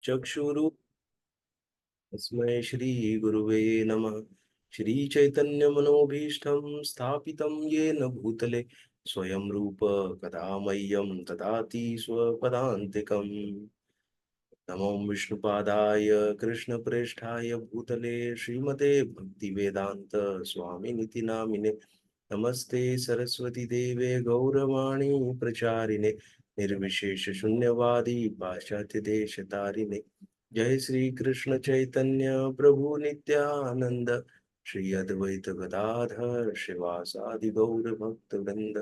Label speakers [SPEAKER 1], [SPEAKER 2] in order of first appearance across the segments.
[SPEAKER 1] चक्षुरु तस्मै श्री गुरुवे नमः। श्री चैतन्य मनोभीष्टं स्थापितं येन भूतले स्वयं रूप कदा मह्यं ददाति स्वपदान्तिकम्। नमो विष्णुपादाय कृष्णप्रेष्ठाय भूतले श्रीमते भक्तिवेदांत स्वामिनिति नामिने। नमस्ते सरस्वती देवे गौरवाणी प्रचारिणे निर्विशेष शून्यवादी पाश्चात्य देश तारिणे। जय श्री कृष्ण चैतन्य प्रभु नित्यानंद श्री अद्वैत गदाधर शिवासादि गौर भक्त वृंद।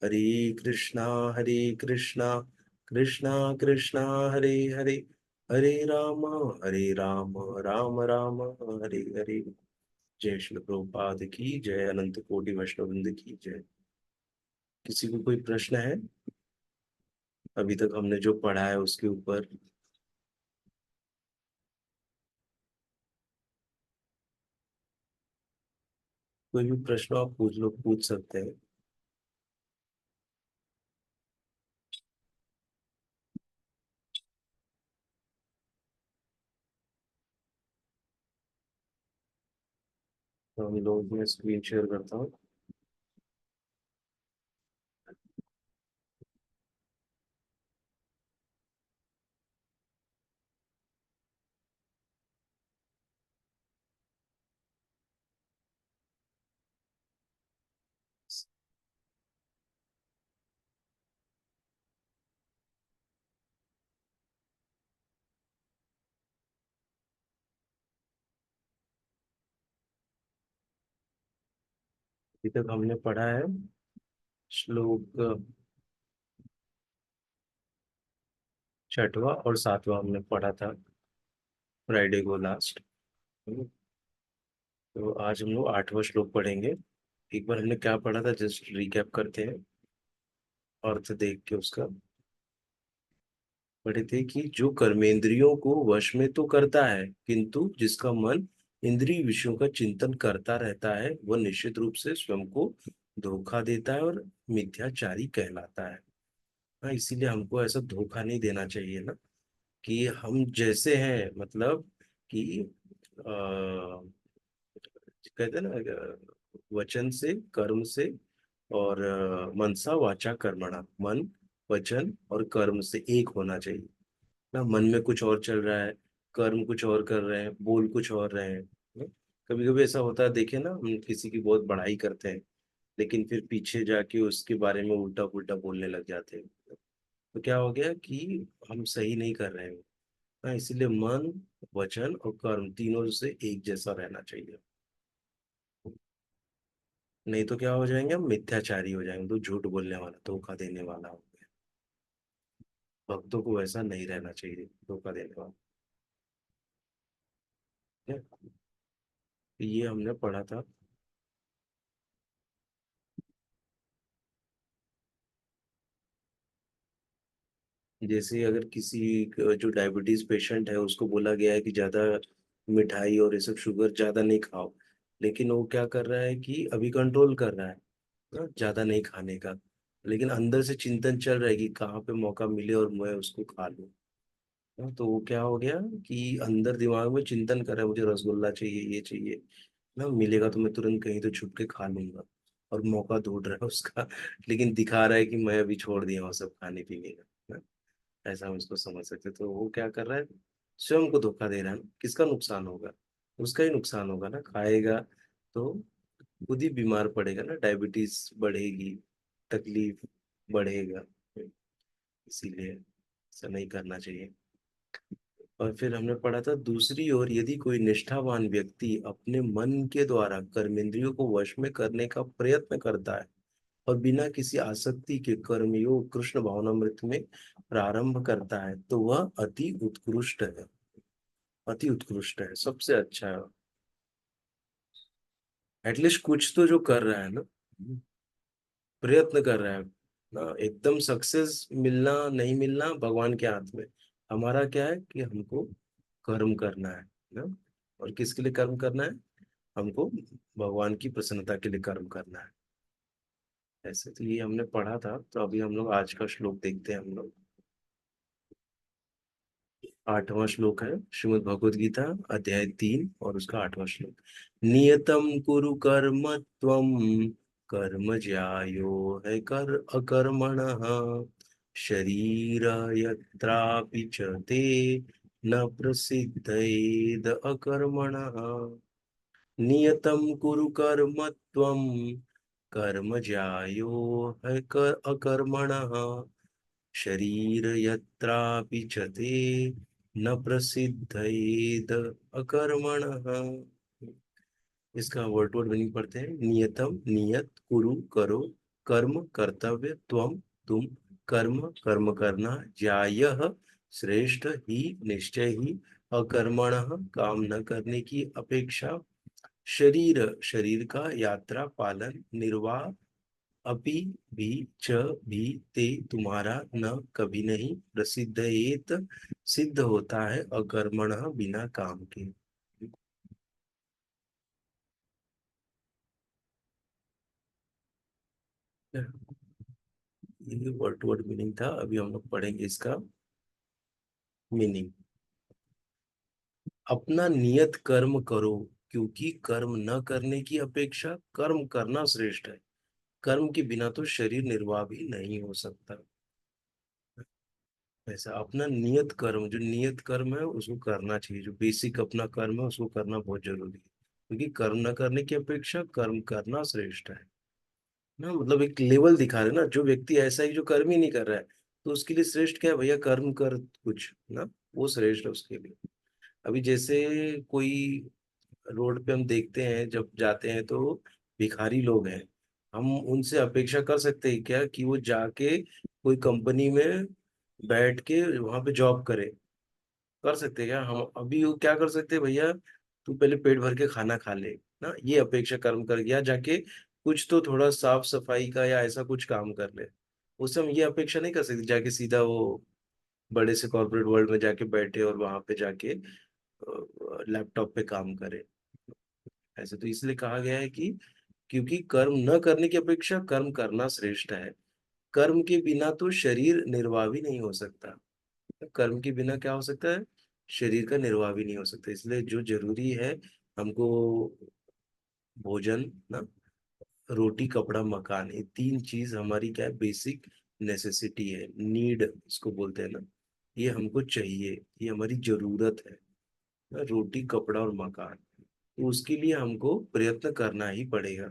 [SPEAKER 1] हरे कृष्णा कृष्णा कृष्णा हरे हरे, हरे राम राम राम हरे हरे। जय श्री प्रभुपाद की जय, अनंत कोटि वैष्णववृंद की जय। किसी को कोई प्रश्न है अभी तक हमने जो पढ़ा है उसके ऊपर? कोई भी प्रश्न आप पूछ सकते हैं। तो हम लोग मैं स्क्रीन शेयर करता हूँ। अभी तक हमने पढ़ा है श्लोक छठवां और सातवां हमने पढ़ा था फ्राइडे को लास्ट। तो आज हम लोग आठवां श्लोक पढ़ेंगे। एक बार हमने क्या पढ़ा था जस्ट रिकैप करते हैं, अर्थ देख के उसका। पढ़े थे कि जो कर्मेंद्रियों को वश में तो करता है किंतु जिसका मन इंद्रिय विषयों का चिंतन करता रहता है वह निश्चित रूप से स्वयं को धोखा देता है और मिथ्याचारी कहलाता है। हाँ, इसीलिए हमको ऐसा धोखा नहीं देना चाहिए ना, कि हम जैसे हैं मतलब कि कहते हैं ना वचन से कर्म से और मनसा वाचा कर्मणा, मन वचन और कर्म से एक होना चाहिए ना। मन में कुछ और चल रहा है, कर्म कुछ और कर रहे हैं, बोल कुछ और रहे हैं। कभी कभी ऐसा होता है, देखे ना, हम किसी की बहुत बड़ाई करते हैं लेकिन फिर पीछे जाके उसके बारे में उल्टा पुल्टा बोलने लग जाते हैं। तो क्या हो गया कि हम सही नहीं कर रहे हैं। हाँ, इसीलिए मन वचन और कर्म तीनों से एक जैसा रहना चाहिए। नहीं तो क्या हो जाएंगे, हम मिथ्याचारी हो जाएंगे, तो झूठ बोलने वाला धोखा देने वाला हो गया। भक्तों को वैसा नहीं रहना चाहिए, धोखा देने वाला। ठीक है? ये हमने पढ़ा था। जैसे अगर किसी जो डायबिटीज पेशेंट है उसको बोला गया है कि ज्यादा मिठाई और ये सब शुगर ज्यादा नहीं खाओ, लेकिन वो क्या कर रहा है कि अभी कंट्रोल कर रहा है ना, ज्यादा नहीं खाने का। लेकिन अंदर से चिंतन चल रहा है कि कहाँ पे मौका मिले और मैं उसको खा लूं। तो वो क्या हो गया कि अंदर दिमाग में चिंतन कर रहा है, मुझे रसगुल्ला चाहिए, ये चाहिए ना, मिलेगा तो मैं तुरंत कहीं तो छुप के खा लूंगा। और मौका ढूंढ रहा है उसका लेकिन दिखा रहा है कि मैं अभी छोड़ दिया हूँ सब खाने पीने का ना। ऐसा हम इसको समझ सकते हैं। तो वो क्या कर रहा है, स्वयं को धोखा दे रहा है ना। किसका नुकसान होगा? उसका ही नुकसान होगा ना, खाएगा तो खुद ही बीमार पड़ेगा ना, डायबिटीज बढ़ेगी, तकलीफ बढ़ेगा। इसीलिए ऐसा नहीं करना चाहिए। और फिर हमने पढ़ा था दूसरी ओर यदि कोई निष्ठावान व्यक्ति अपने मन के द्वारा कर्मेंद्रियों को वश में करने का प्रयत्न करता है और बिना किसी आसक्ति के कर्मयोग कृष्ण भावनामृत में प्रारंभ करता है तो वह अति उत्कृष्ट है। अति उत्कृष्ट है, सबसे अच्छा है। एटलीस्ट कुछ तो जो कर रहा है ना, प्रयत्न कर रहा है ना। एकदम सक्सेस मिलना नहीं मिलना भगवान के हाथ में। हमारा क्या है कि हमको कर्म करना है ना। और किसके लिए कर्म करना है? हमको भगवान की प्रसन्नता के लिए कर्म करना है। ऐसे तो ये हमने पढ़ा था। तो अभी हम लोग आज का श्लोक देखते हैं हम लोग। 8वां श्लोक है, श्रीमद् भगवद गीता अध्याय 3 और उसका 8वां श्लोक। नियतम कुरु कर्म त्वम कर्म ज्यायो है कर अकर्मणः शरीर यत्रापि च ते न प्रसिद्धेद अकर्मणः। नियतम कुरु कर्म त्वम कर्म ज्यायो है कर अकर्मणः शरीर यत्रापि च ते न प्रसिद्धेद अकर्मणः। इसका वर्ड वर्ड मीनिंग पढ़ते हैं। नियतम नियत, कुरु करो, कर्म कर्तव्य, त्वम तुम, कर्म कर्म करना, ज्यायः श्रेष्ठ ही, निश्चय ही, अकर्मणः काम न करने की अपेक्षा, शरीर शरीर का, यात्रा पालन, निर्वाह, अपि भी, च भी, ते तुम्हारा, न कभी नहीं, प्रसिद्धयेत सिद्ध होता है, अकर्मणः बिना काम के। ये वर्ड वर्ड मीनिंग था, अभी हम लोग पढ़ेंगे इसका मीनिंग। अपना नियत कर्म करो, क्योंकि कर्म न करने की अपेक्षा कर्म करना श्रेष्ठ है। कर्म के बिना तो शरीर निर्वाह भी नहीं हो सकता। ऐसा अपना नियत कर्म, जो नियत कर्म है उसको करना चाहिए, जो बेसिक अपना कर्म है उसको करना बहुत जरूरी है, क्योंकि कर्म न करने की अपेक्षा कर्म करना श्रेष्ठ है ना। मतलब एक लेवल दिखा रहे ना, जो व्यक्ति ऐसा ही जो कर्म ही नहीं कर रहा है, तो उसके लिए श्रेष्ठ क्या है भैया, कर्म कर कुछ ना, वो श्रेष्ठ है उसके लिए। अभी जैसे कोई रोड पे हम देखते हैं, जब जाते हैं तो भिखारी लोग हैं, हम उनसे अपेक्षा कर सकते हैं क्या कि वो जाके कोई कंपनी में बैठ के वहां पे जॉब करे? कर सकते हैं क्या हम? अभी वो क्या कर सकते हैं भैया, तू पहले पेट भर के खाना खा ले ना, ये अपेक्षा कर्म कर गया, जाके कुछ तो थोड़ा साफ सफाई का या ऐसा कुछ काम कर ले। उससे हम ये अपेक्षा नहीं कर सकते जाके सीधा वो बड़े से कॉर्पोरेट वर्ल्ड में जाके बैठे और वहां पे जाके लैपटॉप पे काम करे। ऐसे तो इसलिए कहा गया है कि क्योंकि कर्म न करने की अपेक्षा कर्म करना श्रेष्ठ है। कर्म के बिना तो शरीर निर्वाह भी नहीं हो सकता। कर्म के बिना क्या हो सकता है, शरीर का निर्वाह भी नहीं हो सकता। इसलिए जो जरूरी है हमको, भोजन ना, रोटी कपड़ा मकान, ये तीन चीज हमारी क्या है, बेसिक नेसेसिटी है, नीड इसको बोलते हैं ना। ये हमको चाहिए, ये हमारी जरूरत है ना, रोटी कपड़ा और मकान। तो उसके लिए हमको प्रयत्न करना ही पड़ेगा।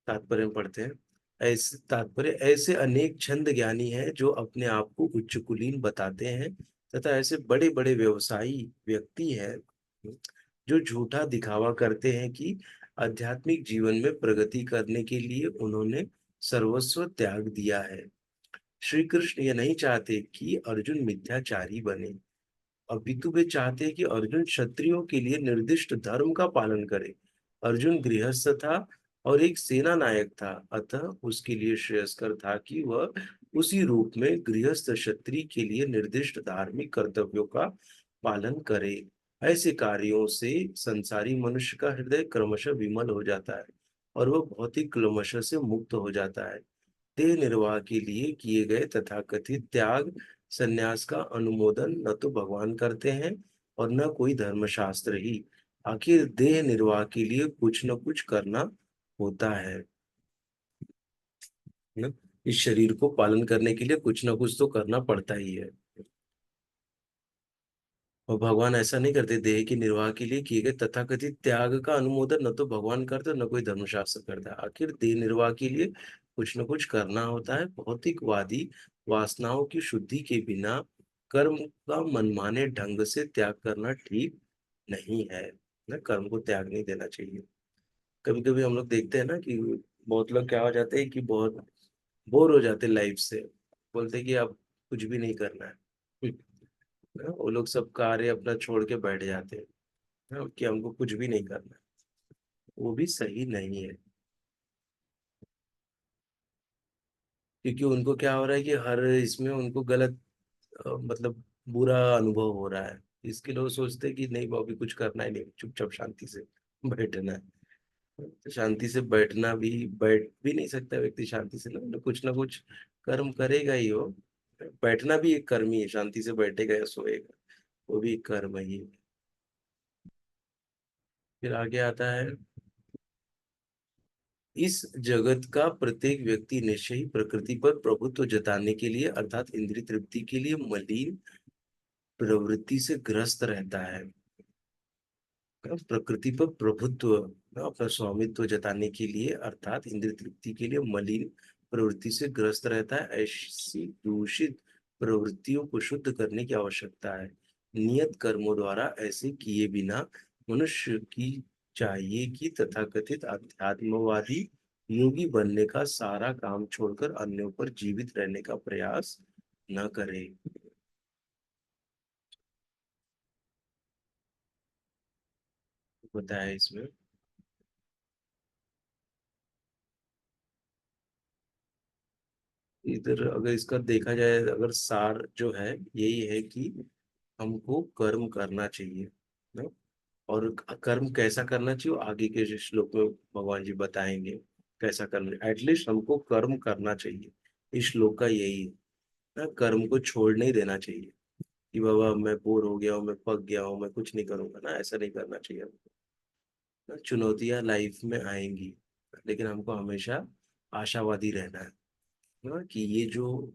[SPEAKER 1] तात्पर्य में पढ़ते हैं। ऐसे तात्पर्य, ऐसे अनेक छंद ज्ञानी हैं जो अपने आप को उच्च कुलीन बताते हैं, तथा ऐसे बड़े बड़े व्यवसायी व्यक्ति हैं जो झूठा दिखावा करते हैं कि आध्यात्मिक जीवन में प्रगति करने के लिए उन्होंने सर्वस्व त्याग दिया है। श्री कृष्ण ये नहीं चाहते कि अर्जुन मिथ्याचारी बने, अपितु वे चाहते हैं कि अर्जुन क्षत्रियों के लिए निर्दिष्ट धर्म का पालन करे। अर्जुन गृहस्थ था और एक सेना नायक था, अतः उसके लिए श्रेयस्कर था कि वह उसी रूप में गृहस्थ क्षत्रिय के लिए निर्दिष्ट धार्मिक कर्तव्यों का पालन करे। ऐसे कार्यों से संसारी मनुष्य का हृदय क्रमशः विमल हो जाता है और वह भौतिक क्लेशों से मुक्त हो जाता है। देह निर्वाह के लिए किए गए तथाकथित त्याग संन्यास का अनुमोदन न तो भगवान करते हैं और न कोई धर्मशास्त्र ही। आखिर देह निर्वाह के लिए कुछ न कुछ करना होता है ना। इस शरीर को पालन करने के लिए कुछ ना कुछ तो करना पड़ता ही है। और भगवान ऐसा नहीं करते, देह की निर्वाह के लिए किए गए तथाकथित त्याग का अनुमोदन न तो भगवान करते न कोई धर्मशास्त्र करता है। आखिर देह निर्वाह के लिए कुछ न कुछ करना होता है। भौतिकवादी वासनाओं की शुद्धि के बिना कर्म का मनमाने ढंग से त्याग करना ठीक नहीं है ना, कर्म को त्याग नहीं देना चाहिए। कभी कभी हम लोग देखते हैं ना कि बहुत लोग क्या हो जाते हैं कि बहुत बोर हो जाते लाइफ से, बोलते हैं कि अब कुछ भी नहीं करना है। वो लोग सब कार्य अपना छोड़ के बैठ जाते हैं ना, कि हमको कुछ भी नहीं करना। वो भी सही नहीं है, क्योंकि उनको क्या हो रहा है कि हर इसमें उनको गलत मतलब बुरा अनुभव हो रहा है। इसके लोग सोचते हैं कि नहीं बाबू कुछ करना ही नहीं, चुपचाप शांति से बैठना है। तो शांति से बैठना भी, बैठ भी नहीं सकता व्यक्ति शांति से ना, कुछ ना कुछ कर्म करेगा ही वो। बैठना भी एक कर्म ही है, शांति से बैठेगा या सोएगा, वो भी एक कर्म ही है। फिर आगे आता है, इस जगत का प्रत्येक व्यक्ति निश्चय ही प्रकृति पर प्रभुत्व जताने के लिए अर्थात इंद्रिय तृप्ति के लिए मलिन प्रवृत्ति से ग्रस्त रहता है। प्रकृति पर प्रभुत्व, अपना स्वामित्व जताने के लिए अर्थात इंद्रिय तृप्ति के लिए मलिन प्रवृत्ति से ग्रस्त रहता है। ऐसी दूषित प्रवृत्तियों को शुद्ध करने की आवश्यकता है। नियत कर्मों द्वारा ऐसे किए बिना मनुष्य की चाहिए कि तथाकथित अध्यात्मवादी योगी बनने का सारा काम छोड़कर अन्यों पर जीवित रहने का प्रयास न करे। बताया इसमें। इधर अगर इसका देखा जाए, अगर सार जो है यही है कि हमको कर्म करना चाहिए ना। और कर्म कैसा करना चाहिए वो आगे के श्लोक में भगवान जी बताएंगे कैसा करना। एटलीस्ट हमको कर्म करना चाहिए, इस श्लोक का यही है ना। कर्म को छोड़ नहीं देना चाहिए कि बाबा मैं बोर हो गया हूँ, मैं पक गया हूँ, मैं कुछ नहीं करूंगा ना, ऐसा नहीं करना चाहिए हमको ना। चुनौतियां लाइफ में आएंगी, लेकिन हमको हमेशा आशावादी रहना है ना, कि ये जो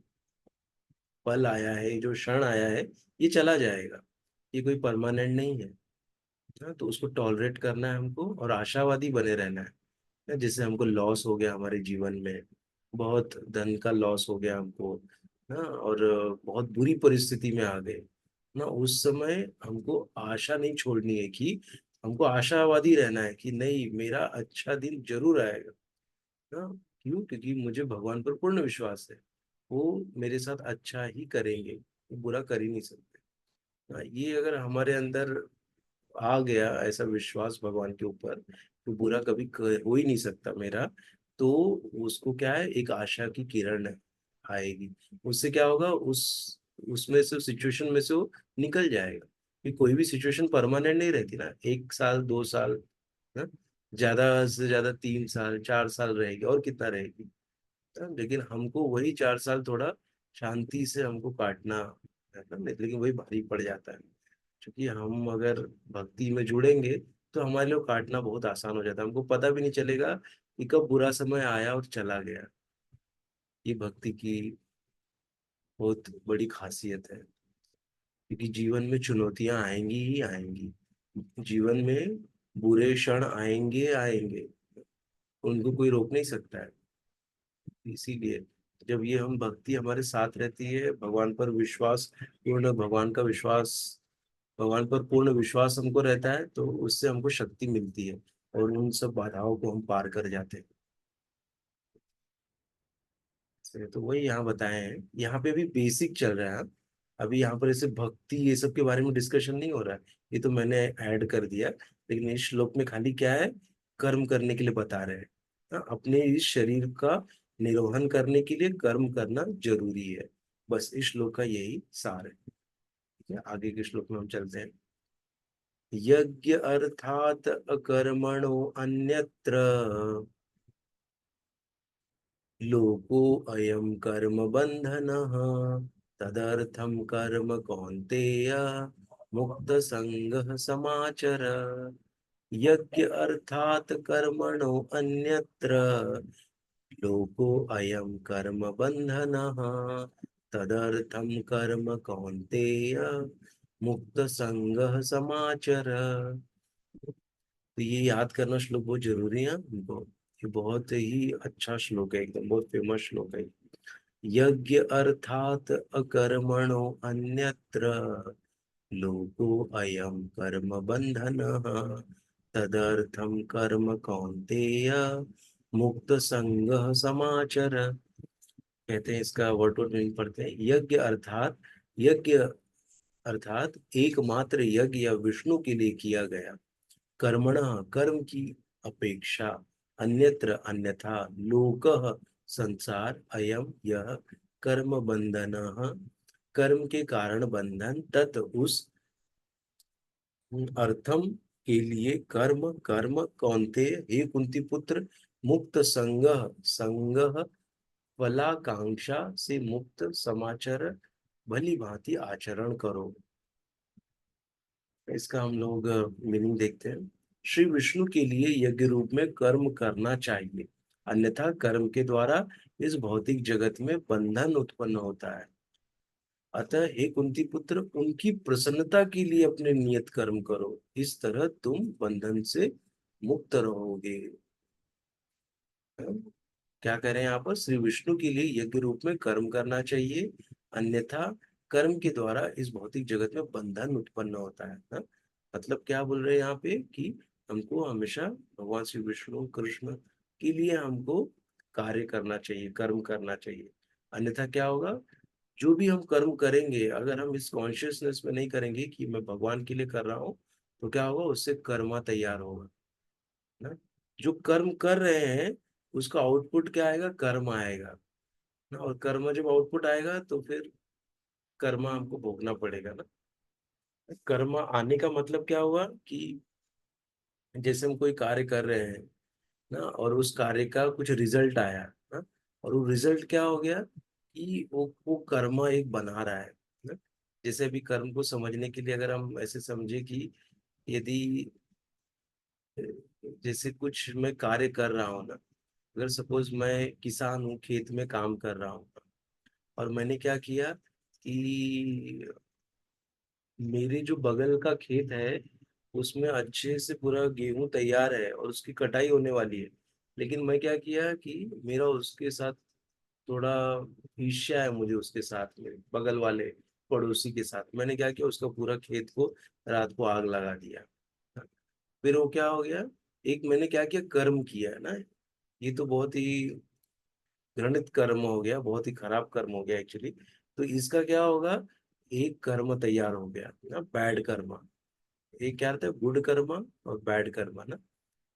[SPEAKER 1] पल आया है, जो क्षण आया है, ये चला जाएगा, ये कोई परमानेंट नहीं है ना। तो उसको टॉलरेट करना है हमको और आशावादी बने रहना है ना। जैसे हमको लॉस हो गया हमारे जीवन में, बहुत धन का लॉस हो गया हमको ना, और बहुत बुरी परिस्थिति में आ गए ना, उस समय हमको आशा नहीं छोड़नी है, कि हमको आशावादी रहना है कि नहीं, मेरा अच्छा दिन जरूर आएगा ना। क्यों? क्योंकि मुझे भगवान पर पूर्ण विश्वास है, वो मेरे साथ अच्छा ही करेंगे, वो बुरा कर ही नहीं सकते ना। ये अगर हमारे अंदर आ गया ऐसा विश्वास भगवान के ऊपर, तो बुरा कभी हो ही नहीं सकता मेरा, तो उसको क्या है, एक आशा की किरण आएगी। उससे क्या होगा, उस उसमें से, सिचुएशन में से वो निकल जाएगा। कि कोई भी सिचुएशन परमानेंट नहीं रहती ना, 1 साल 2 साल ना, ज्यादा से ज्यादा 3 साल 4 साल रहेगी, और कितना रहेगी ना? लेकिन हमको वही 4 साल थोड़ा शांति से हमको काटना है ना, लेकिन वही भारी पड़ जाता है। क्योंकि हम अगर भक्ति में जुड़ेंगे तो हमारे लिए काटना बहुत आसान हो जाता है, हमको पता भी नहीं चलेगा कि कब बुरा समय आया और चला गया। ये भक्ति की बहुत बड़ी खासियत है। क्योंकि जीवन में चुनौतियां आएंगी ही आएंगी, जीवन में बुरे क्षण आएंगे आएंगे, उनको कोई रोक नहीं सकता है। इसीलिए जब ये हम भक्ति हमारे साथ रहती है, भगवान पर विश्वास, पूर्ण भगवान का विश्वास, भगवान पर पूर्ण विश्वास हमको रहता है, तो उससे हमको शक्ति मिलती है और उन सब बाधाओं को हम पार कर जाते हैं। तो वही यहाँ बताए हैं, यहाँ पे भी बेसिक चल रहा है। अभी यहाँ पर ऐसे भक्ति ये सब के बारे में डिस्कशन नहीं हो रहा है, ये तो मैंने ऐड कर दिया। लेकिन इस श्लोक में खाली क्या है, कर्म करने के लिए बता रहे हैं। अपने इस शरीर का निर्वहन करने के लिए कर्म करना जरूरी है। बस इस श्लोक का यही सार है। ठीक है, आगे के श्लोक में हम चलते हैं। यज्ञ अर्थात अकर्मणो अन्यत्र लोको अयम कर्म बंधनः तदर्थम कर्म कौन्तेय मुक्त संगः समाचर। यज्ञ अर्थात कर्मणो अन्यत्र लोको अयम कर्म बंधनः तदर्थम कर्म कौन्तेय मुक्त संगः समाचर। तो ये याद करना श्लोक बहुत जरूरी है हमको। ये बहुत ही अच्छा श्लोक है, एकदम बहुत फेमस श्लोक है। यज्ञ अर्थात अकर्मणो अन्यत्र लोको अयम कर्म बंधनः तदर्थम कर्म कौन्तेय मुक्त संगः समाचर। कहते हैं, इसका वर्ड वर्ड मीनिंग पढ़ते हैं। यज्ञ अर्थात, यज्ञ अर्थात एकमात्र यज्ञ या विष्णु के लिए किया गया, कर्मण कर्म की अपेक्षा, अन्यत्र अन्यथा, लोकः संसार, अयम यह, कर्म बंधन कर्म के कारण बंधन, तत् उस, अर्थम के लिए, कर्म कर्म कौनते, हे कुंती पुत्र, मुक्त संग संग फलाकांक्षा से मुक्त समाचार भली भांति आचरण करो। इसका हम लोग मीनिंग देखते हैं। श्री विष्णु के लिए यज्ञ रूप में कर्म करना चाहिए, अन्यथा कर्म के द्वारा इस भौतिक जगत में बंधन उत्पन्न होता है। अतः हे कुंती पुत्र, उनकी प्रसन्नता के लिए अपने नियत कर्म करो, इस तरह तुम बंधन से मुक्त रहोगे। क्या कह रहे हैं यहाँ पर? श्री विष्णु के लिए यज्ञ रूप में कर्म करना चाहिए, अन्यथा कर्म के द्वारा इस भौतिक जगत में बंधन उत्पन्न होता है। हाँ? मतलब क्या बोल रहे हैं यहाँ पे कि हमको हमेशा भगवान श्री विष्णु कृष्ण के लिए हमको कार्य करना चाहिए, कर्म करना चाहिए। अन्यथा क्या होगा? जो भी हम कर्म करेंगे, अगर हम इस कॉन्शियसनेस में नहीं करेंगे कि मैं भगवान के लिए कर रहा हूँ, तो क्या होगा? उससे कर्मा तैयार होगा ना। जो कर्म कर रहे हैं उसका आउटपुट क्या आएगा? कर्म आएगा ना। और कर्म जब आउटपुट आएगा तो फिर कर्मा हमको भोगना पड़ेगा ना। कर्म आने का मतलब क्या हुआ कि जैसे हम कोई कार्य कर रहे हैं ना, और उस कार्य का कुछ रिजल्ट आया ना, और वो रिजल्ट क्या हो गया कि वो कर्म एक बना रहा है ना। जैसे अभी कर्म को समझने के लिए अगर हम ऐसे समझे कि यदि जैसे कुछ मैं कार्य कर रहा हूँ ना, अगर सपोज मैं किसान हूँ, खेत में काम कर रहा हूँ, और मैंने क्या किया कि मेरे जो बगल का खेत है उसमें अच्छे से पूरा गेहूं तैयार है और उसकी कटाई होने वाली है। लेकिन मैं क्या किया कि मेरा उसके साथ थोड़ा ईर्ष्या है, मुझे उसके साथ में बगल वाले पड़ोसी के साथ। मैंने क्या किया, उसका पूरा खेत को रात को आग लगा दिया। फिर वो क्या हो गया? एक मैंने क्या किया, कर्म किया है ना। ये तो बहुत ही घृणित कर्म हो गया, बहुत ही खराब कर्म हो गया एक्चुअली। तो इसका क्या होगा? एक कर्म तैयार हो गया ना, बैड कर्म। एक क्या रहता है? गुड कर्म और बैड कर्म ना,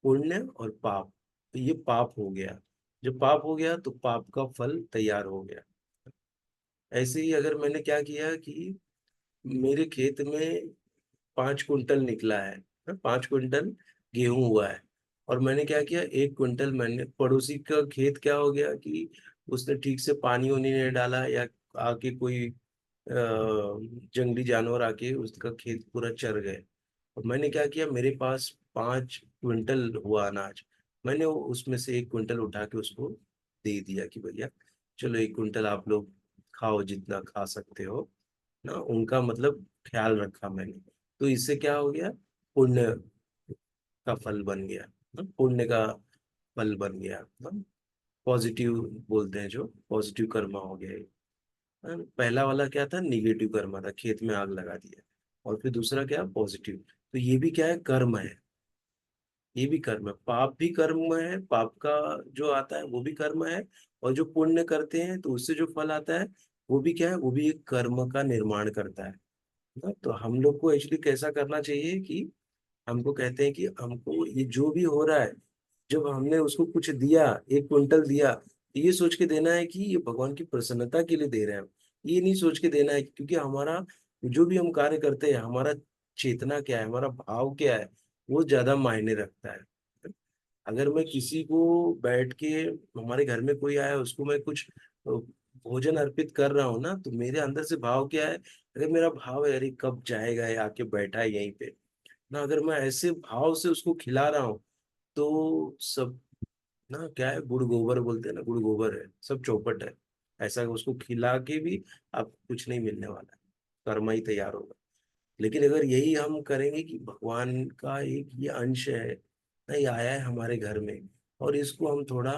[SPEAKER 1] पुण्य और पाप। तो ये पाप हो गया। जब पाप हो गया तो पाप का फल तैयार हो गया। ऐसे ही अगर मैंने क्या किया कि मेरे खेत में 5 कुंटल निकला है ना, 5 कुंटल गेहूं हुआ है, और मैंने क्या किया, 1 कुंटल मैंने पड़ोसी का खेत क्या हो गया कि उसने ठीक से पानी वानी नहीं डाला, या आके कोई जंगली जानवर आके उसका खेत पूरा चर गए। और मैंने क्या किया, मेरे पास 5 कुंटल हुआ अनाज, मैंने उसमें से 1 कुंटल उठा के उसको दे दिया कि भैया चलो 1 कुंटल आप लोग खाओ, जितना खा सकते हो ना। उनका मतलब ख्याल रखा मैंने। तो इससे क्या हो गया? पुण्य का फल बन गया ना, पुण्य का फल बन गया ना। पॉजिटिव बोलते हैं, जो पॉजिटिव कर्मा हो गया ये। पहला वाला क्या था? निगेटिव कर्मा था, खेत में आग लगा दिया। और फिर दूसरा क्या? पॉजिटिव। तो ये भी क्या है? कर्म है। ये भी कर्म है, पाप भी कर्म है, पाप का जो आता है वो भी कर्म है। और जो पुण्य करते हैं तो उससे जो फल आता है वो भी क्या है? वो भी एक कर्म का निर्माण करता है ना। तो हम लोग को एक्चुअली कैसा करना चाहिए कि हमको कहते हैं कि हमको ये जो भी हो रहा है, जब हमने उसको कुछ दिया, 1 कुंटल दिया, तो ये सोच के देना है कि ये भगवान की प्रसन्नता के लिए दे रहे हैं हम। ये नहीं सोच के देना है क्योंकि हमारा जो भी हम कार्य करते हैं, हमारा चेतना क्या है, हमारा भाव क्या है, वो ज्यादा मायने रखता है। अगर मैं किसी को बैठ के, हमारे घर में कोई आया उसको मैं कुछ भोजन अर्पित कर रहा हूँ ना, तो मेरे अंदर से भाव क्या है? अगर मेरा भाव है अरे कब जाएगा, ये आके बैठा है यहीं पे ना, अगर मैं ऐसे भाव से उसको खिला रहा हूँ, तो सब ना क्या है, गुड़ गोबर बोलते हैं ना, गुड़ गोबर है, सब चौपट है। ऐसा उसको खिला के भी आपको कुछ नहीं मिलने वाला है, कर्म ही तैयार होगा। लेकिन अगर यही हम करेंगे कि भगवान का एक ये अंश है ना, ये आया है हमारे घर में, और इसको हम थोड़ा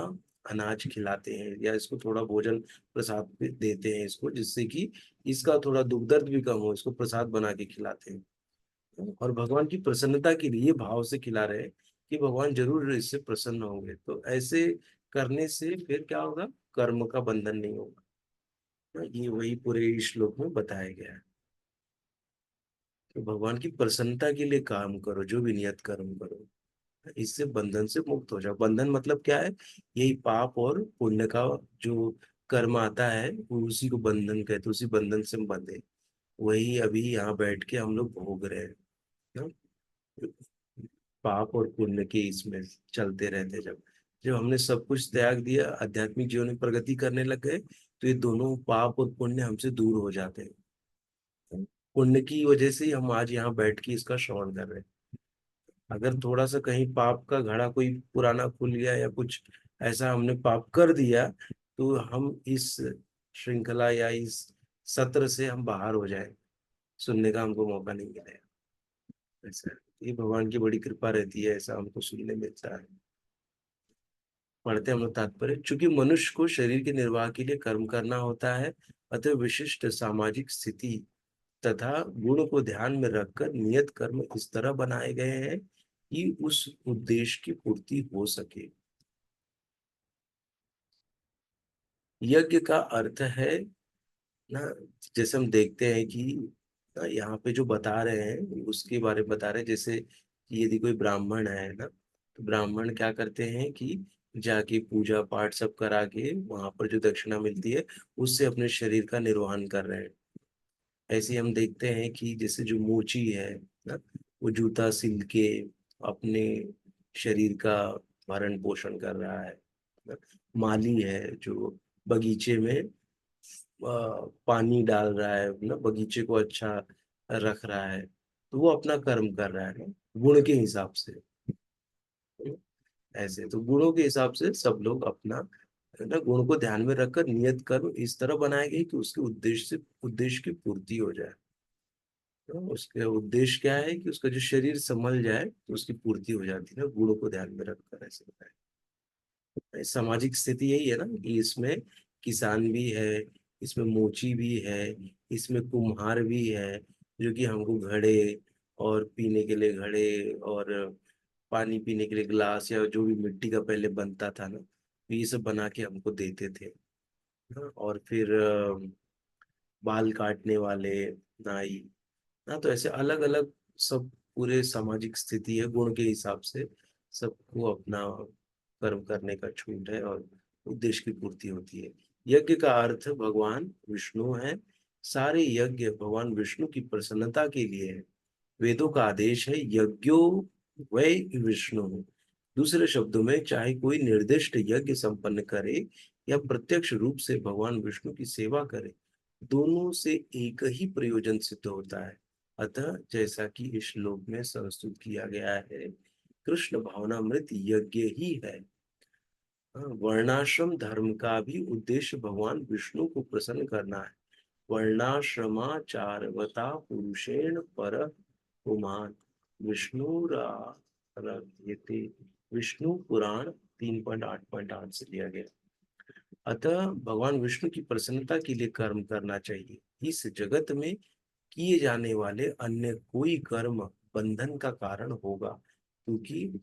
[SPEAKER 1] अनाज खिलाते हैं या इसको थोड़ा भोजन प्रसाद भी देते हैं इसको, जिससे कि इसका थोड़ा दुख दर्द भी कम हो, इसको प्रसाद बना के खिलाते हैं और भगवान की प्रसन्नता के लिए भाव से खिला रहे हैं कि भगवान जरूर इससे प्रसन्न होंगे, तो ऐसे करने से फिर क्या होगा? कर्म का बंधन नहीं होगा ना। ये वही पूरे इस श्लोक में बताया गया है। तो भगवान की प्रसन्नता के लिए काम करो, जो भी नियत कर्म करो, इससे बंधन से मुक्त हो जाओ। बंधन मतलब क्या है? यही पाप और पुण्य का जो कर्म आता है, वो उसी को बंधन कहते हैं, उसी बंधन से हम बंधे। वही अभी यहाँ बैठ के हम लोग भोग रहे हैं ना, पाप और पुण्य के इसमें चलते रहते जब। जब हमने सब कुछ त्याग दिया, आध्यात्मिक जीवन में प्रगति करने लग गए, तो ये दोनों पाप और पुण्य हमसे दूर हो जाते हैं। पुण्य की वजह से ही हम आज यहाँ बैठ के इसका श्रवण कर रहे हैं। अगर थोड़ा सा कहीं पाप का घड़ा कोई पुराना खुल गया या कुछ ऐसा हमने पाप कर दिया, तो हम इस श्रृंखला या इस सत्र से हम बाहर हो जाए, सुनने का हमको मौका नहीं मिलेगा। ऐसा है। ये भगवान की बड़ी कृपा रहती है, ऐसा हमको सुनने मिलता है। पढ़ते हैं हम लोग तात्पर्य। चूंकि मनुष्य को शरीर के निर्वाह के लिए कर्म करना होता है, अतः विशिष्ट सामाजिक स्थिति तथा गुण को ध्यान में रखकर नियत कर्म इस तरह बनाए गए हैं कि उस उद्देश्य की पूर्ति हो सके। यज्ञ का अर्थ है ना, जैसे हम देखते हैं कि ना यहाँ पे जो बता रहे हैं उसके बारे में बता रहे हैं। जैसे कि यदि कोई ब्राह्मण है ना, तो ब्राह्मण क्या करते हैं कि जाके पूजा पाठ सब करा के वहां पर जो दक्षिणा मिलती है उससे अपने शरीर का निर्वहन कर रहे हैं। ऐसे ही हम देखते हैं कि जैसे जो मोची है ना, वो जूता सिल के अपने शरीर का भरण पोषण कर रहा है ना। माली है जो बगीचे में पानी डाल रहा है ना, बगीचे को अच्छा रख रहा है, तो वो अपना कर्म कर रहा है ना, गुण के हिसाब से। ऐसे तो गुणों के हिसाब से सब लोग अपना है ना गुण को ध्यान में रखकर नियत कर्म इस तरह बनाए गए कि उसके उद्देश्य की पूर्ति हो जाए। तो उसके उद्देश्य क्या है कि उसका जो शरीर संभल जाए, तो उसकी पूर्ति हो जाती है ना, गुणों को ध्यान में रखकर ऐसे बताया। सामाजिक स्थिति यही है ना कि इसमें किसान भी है, इसमें मोची भी है, इसमें कुम्हार भी है, जो कि हमको घड़े और पीने के लिए घड़े और पानी पीने के लिए गिलास या जो भी मिट्टी का पहले बनता था ना, तो ये सब बना के हमको देते थे ना। और फिर बाल काटने वाले नाई ना, तो ऐसे अलग अलग सब पूरे सामाजिक स्थिति है, गुण के हिसाब से सबको अपना कर्म करने का छूट है और उद्देश्य की पूर्ति होती है। यज्ञ का अर्थ भगवान विष्णु है। सारे यज्ञ भगवान विष्णु की प्रसन्नता के लिए है। वेदों का आदेश है यज्ञो वै विष्णु। दूसरे शब्दों में, चाहे कोई निर्दिष्ट यज्ञ संपन्न करे या प्रत्यक्ष रूप से भगवान विष्णु की सेवा करे, दोनों से एक ही प्रयोजन सिद्ध होता है। अतः जैसा कि इस श्लोक में संस्तुत किया गया है, कृष्ण भावनामृत यज्ञ ही है। वर्णाश्रम धर्म का भी उद्देश्य भगवान विष्णु को प्रसन्न करना है। वर्णाश्रमाचारवता पुरुषेण पर पुमान विष्णुराराध्यते। विष्णु पुराण 3.8.8 से लिया गया। अतः भगवान विष्णु की प्रसन्नता के लिए कर्म करना चाहिए। इस जगत में किए जाने वाले अन्य कोई कर्म बंधन का कारण होगा, क्योंकि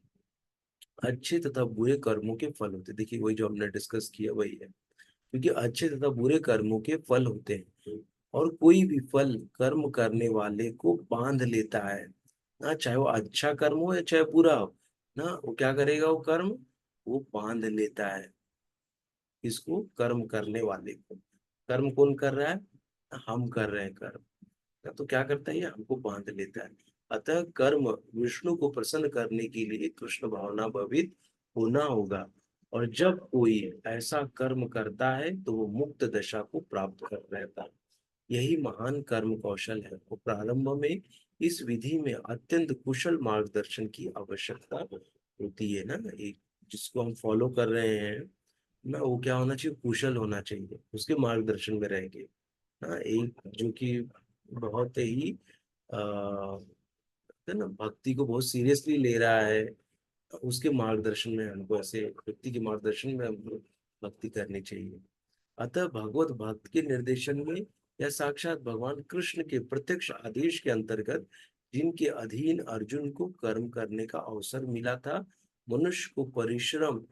[SPEAKER 1] अच्छे तथा बुरे कर्मों के फल होते हैं। देखिए वही जो हमने डिस्कस किया वही है, क्योंकि अच्छे तथा बुरे कर्मों के फल होते हैं, और कोई भी फल कर्म करने वाले को बांध लेता है ना, चाहे वो अच्छा कर्म हो या चाहे बुरा हो ना, वो क्या करेगा, वो कर्म वो बांध लेता है। इसको कर्म करने वाले को, कर्म कौन कर रहा है, हम कर रहे हैं कर्म, तो क्या करता है, ये हमको बांध लेता है। अतः कर्म विष्णु को प्रसन्न करने के लिए कृष्ण भावना भवित होना होगा। और जब कोई ऐसा कर्म करता है तो वो मुक्त दशा को प्राप्त कर रहता है। यही महान कर्म कौशल है। वो प्रारंभ में इस विधि में अत्यंत कुशल मार्गदर्शन की आवश्यकता होती है ना। एक जिसको हम फॉलो कर रहे हैं ना, वो क्या होना चाहिए, कुशल होना चाहिए, उसके मार्गदर्शन में रहेंगे ना। एक जो कि बहुत ही है ना, भक्ति को बहुत सीरियसली ले रहा है, उसके मार्गदर्शन में हमको, ऐसे व्यक्ति के मार्गदर्शन में हमको भक्ति करनी चाहिए। अतः भगवत भक्त के निर्देशन में या साक्षात भगवान कृष्ण के प्रत्यक्ष आदेश के अंतर्गत जिनके अधीन अर्जुन को कर्म करने का अवसर मिला था, मनुष्य को परिश्रम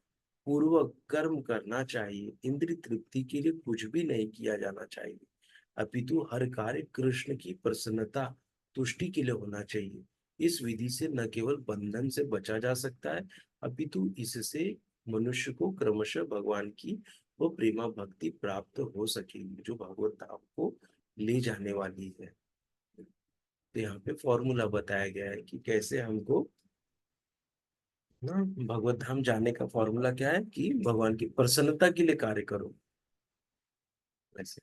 [SPEAKER 1] पूर्वक कर्म करना चाहिए। इंद्रिय तृप्ति के लिए कुछ भी नहीं किया जाना चाहिए, अपितु हर कार्य कृष्ण की प्रसन्नता तुष्टि के लिए होना चाहिए। इस विधि से न केवल बंधन से बचा जा सकता है, अपितु इससे मनुष्य को क्रमशः भगवान की वो प्रेमा भक्ति प्राप्त हो सकेगी, जो भगवत धाम को ले जाने वाली है। तो यहाँ पे फॉर्मूला बताया गया है कि कैसे हमको ना। भगवत धाम जाने का फॉर्मूला क्या है कि भगवान की प्रसन्नता के लिए कार्य करो। ऐसे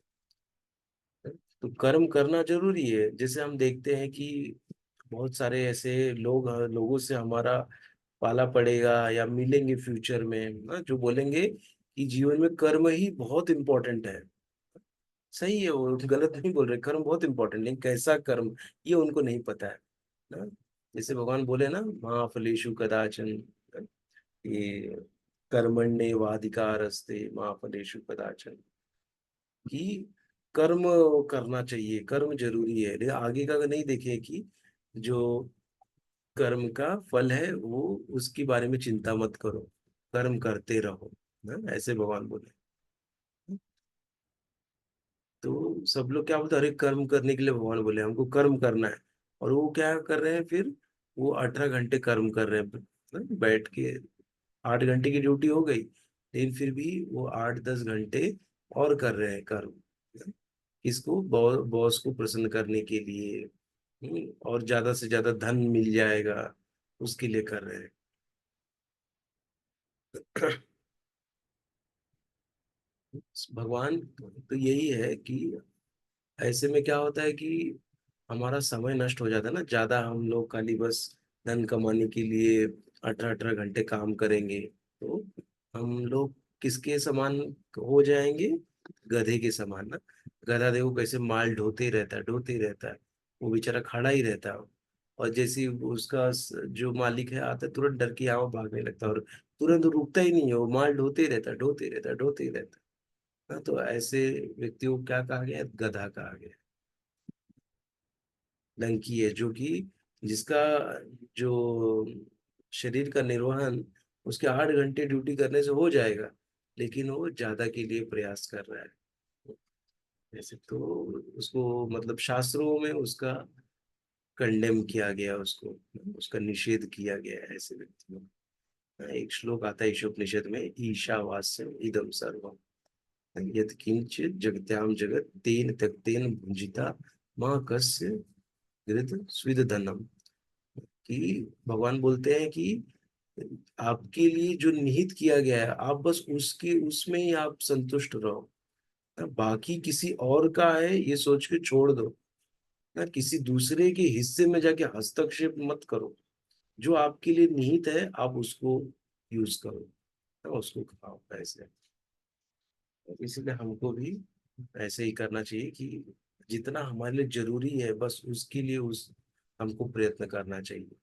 [SPEAKER 1] तो कर्म करना जरूरी है। जैसे हम देखते हैं कि बहुत सारे ऐसे लोगों से हमारा पाला पड़ेगा या मिलेंगे फ्यूचर में ना, जो बोलेंगे कि जीवन में कर्म ही बहुत इंपॉर्टेंट है। सही है, वो गलत नहीं बोल रहे, कर्म बहुत इंपॉर्टेंट, लेकिन कैसा कर्म ये उनको नहीं पता है ना। जैसे भगवान बोले ना, महाफलेषु कदाचन, ये कर्मण्येवाधिकारस्ते महाफलेषु कदाचन, कि कर्म करना चाहिए, कर्म जरूरी है, लेकिन आगे का अगर नहीं देखे कि जो कर्म का फल है वो, उसके बारे में चिंता मत करो, कर्म करते रहो ना, ऐसे भगवान बोले। तो सब लोग क्या बोलते हैं, अरे कर्म करने के लिए भगवान बोले हमको कर्म करना है, और वो क्या कर रहे हैं फिर, वो 18 घंटे कर्म कर रहे हैं ना, बैठ के। 8 घंटे की ड्यूटी हो गई, लेकिन फिर भी वो 8-10 घंटे और कर रहे हैं कर्म। किसको, बॉस को प्रसन्न करने के लिए। और ज्यादा से ज्यादा धन मिल जाएगा, उसके लिए कर रहे हैं। भगवान तो यही है कि ऐसे में क्या होता है कि हमारा समय नष्ट हो जाता है ना, ज्यादा हम लोग खाली बस धन कमाने के लिए 18-18 घंटे काम करेंगे, तो हम लोग किसके समान हो जाएंगे, गधे के समान ना। गधा देखो कैसे माल ढोते ही रहता है, ढोते ही रहता है, वो बेचारा खड़ा ही रहता है। और जैसे ही उसका जो मालिक है आता है, तुरंत डर के यहाँ भागने लगता है, और तुरंत रुकता ही नहीं है, वो माल ढोते ही रहता है, ढोते ही रहता है, ढोते ही रहता है। हाँ, तो ऐसे व्यक्तियों को क्या कहा गया है? गधा कहा गया। डंकी है, जो कि जिसका जो शरीर का निर्वहन उसके 8 घंटे ड्यूटी करने से हो जाएगा, लेकिन वो ज्यादा के लिए प्रयास कर रहा है। ऐसे तो उसको मतलब शास्त्रों में उसका कंडेम किया गया, उसको उसका निषेध किया गया है ऐसे व्यक्तियों का। एक श्लोक आता है ईशोपनिषद में, ईशावास्यम इदम सर्वम यत् किंचित जगत्याम जगत तेन त्यक्तेन भुंजिता माँ कस्य घृत स्विद धनम। कि भगवान बोलते हैं कि आपके लिए जो निहित किया गया है, आप बस उसके उसमें ही आप संतुष्ट रहो ना, बाकी किसी और का है ये सोच के छोड़ दो ना, किसी दूसरे के हिस्से में जाके हस्तक्षेप मत करो। जो आपके लिए निहित है आप उसको यूज करो ना, उसको खाओ ऐसे। इसलिए हमको भी ऐसे ही करना चाहिए कि जितना हमारे लिए जरूरी है बस उसके लिए उस हमको प्रयत्न करना चाहिए।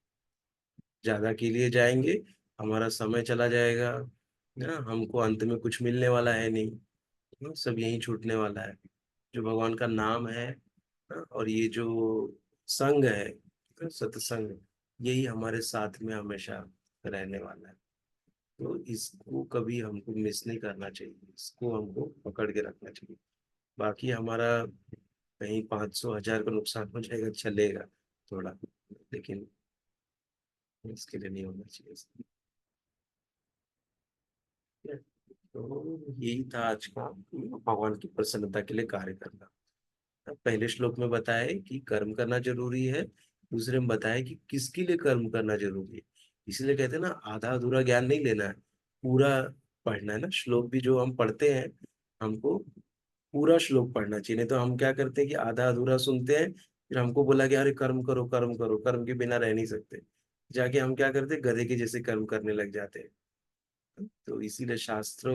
[SPEAKER 1] ज्यादा के लिए जाएंगे, हमारा समय चला जाएगा ना, हमको अंत में कुछ मिलने वाला है नहीं ना, सब यही छूटने वाला है। जो भगवान का नाम है ना, और ये जो संग है ना, सत्संग, यही हमारे साथ में हमेशा रहने वाला है। तो इसको कभी हमको मिस नहीं करना चाहिए, इसको हमको पकड़ के रखना चाहिए। बाकी हमारा कहीं 500-1000 का नुकसान हो जाएगा चलेगा थोड़ा, लेकिन इसके लिए नहीं होना चाहिए। तो यही था आज का, भगवान की प्रसन्नता के लिए कार्य करना। पहले श्लोक में बताया है कि कर्म करना जरूरी है, दूसरे में बताया है कि किसके लिए कर्म करना जरूरी है। इसलिए कहते हैं ना, आधा अधूरा ज्ञान नहीं लेना है, पूरा पढ़ना है ना। श्लोक भी जो हम पढ़ते हैं, हमको पूरा श्लोक पढ़ना चाहिए, नहीं तो हम क्या करते हैं कि आधा अधूरा सुनते हैं, फिर हमको बोला कि अरे कर्म करो कर्म करो, कर्म के बिना रह नहीं सकते, जाके हम क्या करते हैं, गधे के जैसे कर्म करने लग जाते हैं। तो इसीलिए शास्त्र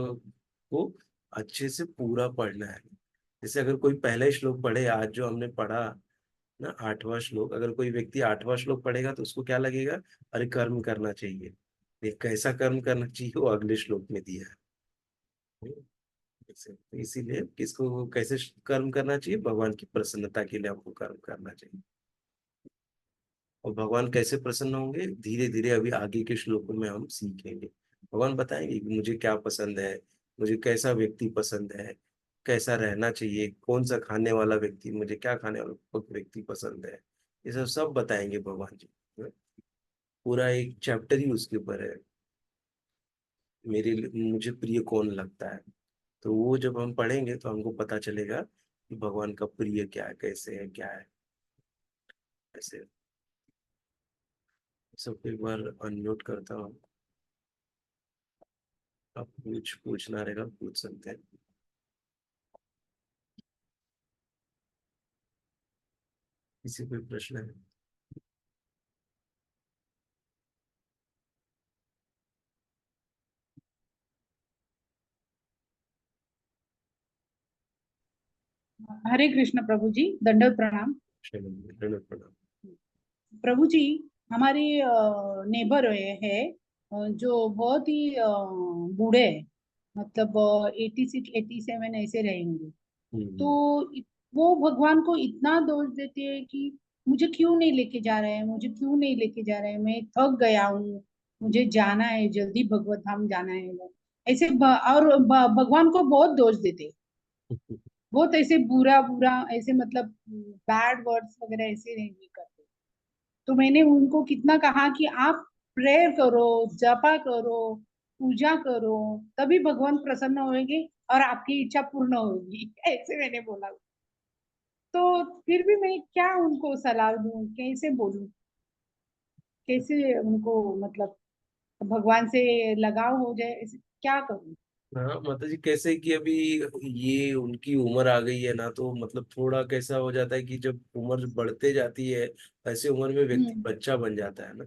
[SPEAKER 1] को अच्छे से पूरा पढ़ना है। जैसे अगर कोई पहला ही श्लोक पढ़े, आज जो हमने पढ़ा ना 8वां श्लोक, अगर कोई व्यक्ति 8वां श्लोक पढ़ेगा तो उसको क्या लगेगा, अरे कर्म करना चाहिए। ये कैसा कर्म करना चाहिए वो अगले श्लोक में दिया है। तो इसीलिए किसको कैसे कर्म करना चाहिए, भगवान की प्रसन्नता के लिए हमको कर्म करना चाहिए। और भगवान कैसे प्रसन्न होंगे, धीरे धीरे अभी आगे के श्लोकों में हम सीखेंगे। भगवान बताएंगे कि मुझे क्या पसंद है, मुझे कैसा व्यक्ति पसंद है, कैसा रहना चाहिए, कौन सा खाने वाला व्यक्ति, मुझे क्या खाने वाला व्यक्ति पसंद है, ये सब सब बताएंगे भगवान जी। पूरा एक चैप्टर ही उसके ऊपर है, मुझे प्रिय कौन लगता है। तो वो जब हम पढ़ेंगे तो हमको पता चलेगा कि भगवान का प्रिय क्या है, कैसे है, क्या है ऐसे। सबको एक बार अनम्यूट करता हूँ। आप कुछ पूछना रहेगा पूछ सकते हैं। किसी कोई प्रश्न है?
[SPEAKER 2] हरे कृष्ण प्रभु जी, दंडवत प्रणाम।
[SPEAKER 1] चलिए, धन्यवाद, प्रणाम।
[SPEAKER 2] प्रभु जी, हमारे नेबर है जो बहुत ही बूढ़े हैं, मतलब 86 87 ऐसे रहेंगे। तो
[SPEAKER 1] हम्म।
[SPEAKER 2] वो भगवान को इतना दोष देते हैं कि मुझे क्यों नहीं लेके जा रहे हैं, मुझे क्यों नहीं लेके जा रहे हैं, मैं थक गया हूँ, मुझे जाना है, जल्दी भगवत धाम जाना है। ऐसे भगवान को बहुत दोष देते हैं, बहुत ऐसे बुरा बुरा ऐसे, मतलब बैड वर्ड्स वगैरह ऐसे नहीं करते। तो मैंने उनको कितना कहा कि आप प्रेयर करो, जपा करो, पूजा करो, तभी भगवान प्रसन्न होंगे और आपकी इच्छा पूर्ण होगी। ऐसे मैंने बोला। तो फिर भी मैं क्या उनको सलाह दूं, कैसे बोलूं, कैसे उनको मतलब भगवान से लगाव हो जाए, ऐसे क्या करूं?
[SPEAKER 1] हाँ माता जी, कैसे कि अभी ये उनकी उम्र आ गई है ना, तो मतलब थोड़ा कैसा हो जाता है कि जब उम्र बढ़ते जाती है, ऐसे उम्र में व्यक्ति
[SPEAKER 2] हम्म
[SPEAKER 1] बच्चा बन जाता है ना।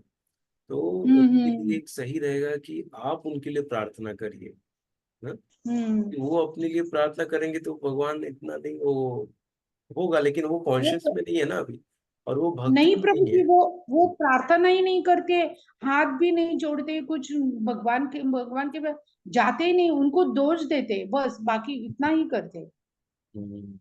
[SPEAKER 1] तो उनके लिए
[SPEAKER 2] हम्म
[SPEAKER 1] एक सही रहेगा कि आप उनके लिए प्रार्थना करिए ना।
[SPEAKER 2] हम्म।
[SPEAKER 1] कि वो अपने लिए प्रार्थना करेंगे तो भगवान इतना नहीं वो होगा, लेकिन वो कॉन्शियस
[SPEAKER 2] वो
[SPEAKER 1] में नहीं है ना अभी, और वो भक्ति
[SPEAKER 2] नहीं
[SPEAKER 1] में
[SPEAKER 2] प्रभु
[SPEAKER 1] नहीं
[SPEAKER 2] जी,
[SPEAKER 1] है।
[SPEAKER 2] वो प्रार्थना ही नहीं करते, हाथ भी नहीं जोड़ते कुछ, भगवान के पास जाते ही नहीं, उनको दोष देते बस, बाकी इतना ही करते।
[SPEAKER 1] हम्म।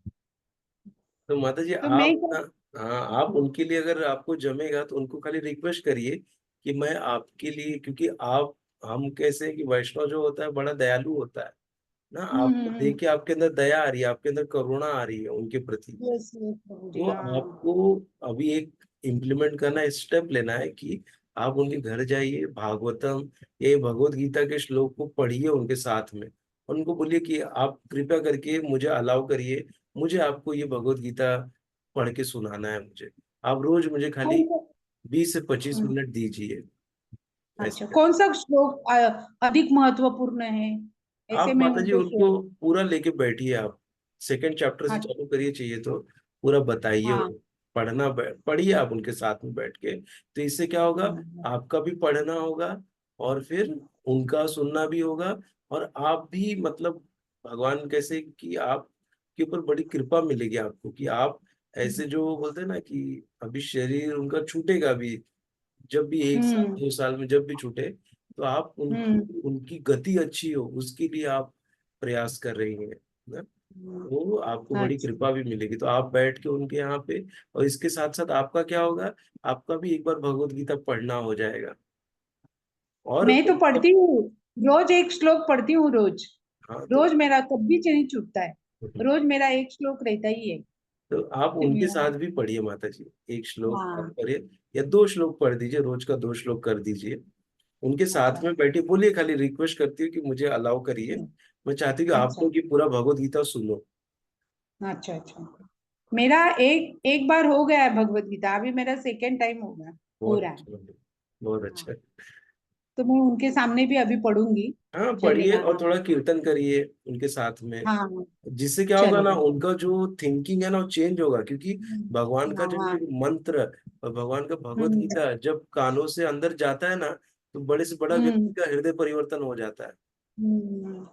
[SPEAKER 1] तो माता जी
[SPEAKER 2] तो मैं
[SPEAKER 1] आप ना, हाँ आप उनके लिए अगर आपको जमेगा तो उनको खाली रिक्वेस्ट करिए कि मैं आपके लिए, क्योंकि आप, हम कैसे हैं कि वैष्णव जो होता है बड़ा दयालु होता है ना, आपको देख के आपके अंदर दया आ रही है, आपके अंदर करुणा आ रही है उनके प्रति।
[SPEAKER 2] यस यस प्रभु जी,
[SPEAKER 1] तो
[SPEAKER 2] हाँ।
[SPEAKER 1] आपको अभी एक इम्प्लीमेंट करना है, स्टेप लेना है कि आप उनके घर जाइए, भागवतम, ये भगवत गीता के श्लोक को पढ़िए उनके साथ में। और उनको बोलिए कि आप कृपया करके मुझे अलाउ करिए, मुझे आपको ये भगवत गीता पढ़ के सुनाना है मुझे। आप रोज मुझे खाली
[SPEAKER 2] कौन सा?
[SPEAKER 1] 20 से 25 मिनट
[SPEAKER 2] हम्म,
[SPEAKER 1] दीजिए।
[SPEAKER 2] अच्छा,
[SPEAKER 1] ऐसे
[SPEAKER 2] कौन सा श्लोक अधिक महत्वपूर्ण है, ऐसे
[SPEAKER 1] आप
[SPEAKER 2] मैं
[SPEAKER 1] माता जी
[SPEAKER 2] उनको
[SPEAKER 1] उनको
[SPEAKER 2] शेयर।
[SPEAKER 1] पूरा लेके बैठिए, आप सेकंड चैप्टर से
[SPEAKER 2] अच्छा।
[SPEAKER 1] चालू करिए चाहिए तो, पूरा बताइए
[SPEAKER 2] हाँ।
[SPEAKER 1] उनको। पढ़ना पढ़िए आप उनके साथ में बैठ के, तो इससे क्या होगा,
[SPEAKER 2] हम्म
[SPEAKER 1] आपका भी पढ़ना होगा और फिर उनका सुनना भी होगा। और आप भी मतलब भगवान कैसे कि आप के ऊपर बड़ी कृपा मिलेगी आपको, कि आप ऐसे जो बोलते हैं ना कि अभी शरीर उनका छूटेगा भी, जब भी 1 साल
[SPEAKER 2] हम्म
[SPEAKER 1] 2 साल में जब भी छूटे, तो आप
[SPEAKER 2] हम्म
[SPEAKER 1] उनकी उनकी गति अच्छी हो उसके लिए आप प्रयास कर रही हैं ना।
[SPEAKER 2] हम्म,
[SPEAKER 1] तो आपको बड़ी
[SPEAKER 2] अच्छा।
[SPEAKER 1] कृपा भी मिलेगी, तो आप बैठ के उनके यहाँ पे, और इसके साथ साथ आपका क्या होगा, आपका भी एक बार भगवत गीता पढ़ना हो जाएगा। और
[SPEAKER 2] मैं तो
[SPEAKER 1] मतलब,
[SPEAKER 2] पढ़ती हूँ, रोज एक श्लोक पढ़ती हूँ रोज।
[SPEAKER 1] हाँ
[SPEAKER 2] रोज मेरा कभी नहीं छूटता है, रोज मेरा एक श्लोक रहता ही है।
[SPEAKER 1] तो आप उनके साथ भी पढ़िए माता जी, एक श्लोक आप
[SPEAKER 2] हाँ।
[SPEAKER 1] पढ़िए या 2 श्लोक पढ़ दीजिए, रोज का 2 श्लोक कर दीजिए। उनके साथ
[SPEAKER 2] अच्छा।
[SPEAKER 1] में बैठिए, बोलिए, खाली रिक्वेस्ट करती हूँ कि मुझे अलाउ करिए, मैं चाहती हूँ कि आप
[SPEAKER 2] अच्छा
[SPEAKER 1] लोग ये पूरा भगवत गीता सुनो।
[SPEAKER 2] अच्छा अच्छा। मेरा एक एक बार हो गया है भगवत गीता, अभी मेरा सेकेंड टाइम होगा
[SPEAKER 1] बहुत
[SPEAKER 2] पूरा।
[SPEAKER 1] अच्छा लगे, बहुत
[SPEAKER 2] हाँ,
[SPEAKER 1] अच्छा।
[SPEAKER 2] तो मैं उनके सामने भी अभी पढ़ूंगी।
[SPEAKER 1] हाँ पढ़िए
[SPEAKER 2] चलेगा?
[SPEAKER 1] और
[SPEAKER 2] हाँ
[SPEAKER 1] थोड़ा कीर्तन करिए उनके साथ में।
[SPEAKER 2] हाँ हाँ,
[SPEAKER 1] जिससे क्या होगा ना,
[SPEAKER 2] चलेगा।
[SPEAKER 1] उनका जो थिंकिंग है ना वो चेंज होगा, क्योंकि भगवान का
[SPEAKER 2] हाँ
[SPEAKER 1] जब
[SPEAKER 2] हाँ।
[SPEAKER 1] ये मंत्र और भगवान का भगवत
[SPEAKER 2] हम्म
[SPEAKER 1] गीता जब कानों से अंदर जाता है ना, तो बड़े से बड़ा व्यक्ति
[SPEAKER 2] हम्म
[SPEAKER 1] का हृदय परिवर्तन हो जाता है।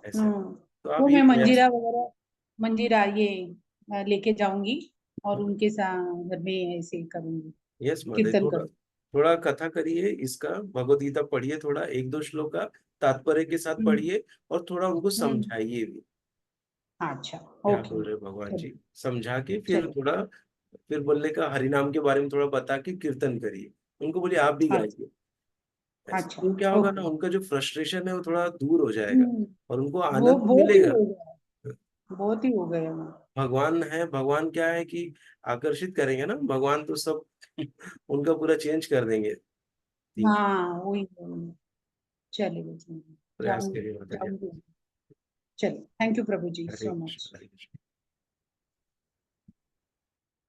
[SPEAKER 1] ऐसे
[SPEAKER 2] हम्म।
[SPEAKER 1] तो
[SPEAKER 2] वो
[SPEAKER 1] आप ये
[SPEAKER 2] मैं
[SPEAKER 1] प्रयास।
[SPEAKER 2] मंजीरा वगैरह, मंजीरा ये लेके जाऊंगी और उनके साथ घर में ऐसे करूंगी,
[SPEAKER 1] यस माता जी,
[SPEAKER 2] कीर्तन
[SPEAKER 1] थोड़ा
[SPEAKER 2] करूंगी।
[SPEAKER 1] थोड़ा कथा करिए इसका, भगवत गीता पढ़िए, थोड़ा 1 2 श्लोक का तात्पर्य के साथ
[SPEAKER 2] हम्म
[SPEAKER 1] पढ़िए, और थोड़ा उनको
[SPEAKER 2] हम्म।
[SPEAKER 1] समझाइए भी,
[SPEAKER 2] अच्छा।
[SPEAKER 1] क्या
[SPEAKER 2] ओके।
[SPEAKER 1] बोल रहे हैं भगवान
[SPEAKER 2] चलो
[SPEAKER 1] जी, समझा के फिर
[SPEAKER 2] चलो।
[SPEAKER 1] थोड़ा, फिर बोलने का हरि नाम के बारे में थोड़ा बता के कीर्तन करिए। उनको बोलिए आप भी
[SPEAKER 2] अच्छा
[SPEAKER 1] गाइए। ऐसे
[SPEAKER 2] अच्छा।
[SPEAKER 1] तो क्या होगा ना,
[SPEAKER 2] ओके।
[SPEAKER 1] उनका जो फ्रस्ट्रेशन है वो थोड़ा दूर हो जाएगा,
[SPEAKER 2] हम्म।
[SPEAKER 1] और उनको
[SPEAKER 2] वो
[SPEAKER 1] आनंद
[SPEAKER 2] बहुत ही
[SPEAKER 1] मिलेगा।
[SPEAKER 2] हो गया, बहुत ही हो गया वो।
[SPEAKER 1] भगवान है, भगवान क्या है कि आकर्षित करेंगे ना भगवान, तो सब उनका पूरा चेंज कर देंगे थिंकिंग।
[SPEAKER 2] हाँ वही वही। चलेगा चलेगा,
[SPEAKER 1] प्रयास
[SPEAKER 2] जाऊंगी
[SPEAKER 1] करिए माता जी।
[SPEAKER 2] जाऊंगी। चलो, थैंक यू प्रभु जी
[SPEAKER 1] हरे
[SPEAKER 2] सो
[SPEAKER 1] कृष्ण,
[SPEAKER 2] मच।
[SPEAKER 1] हरे कृष्ण।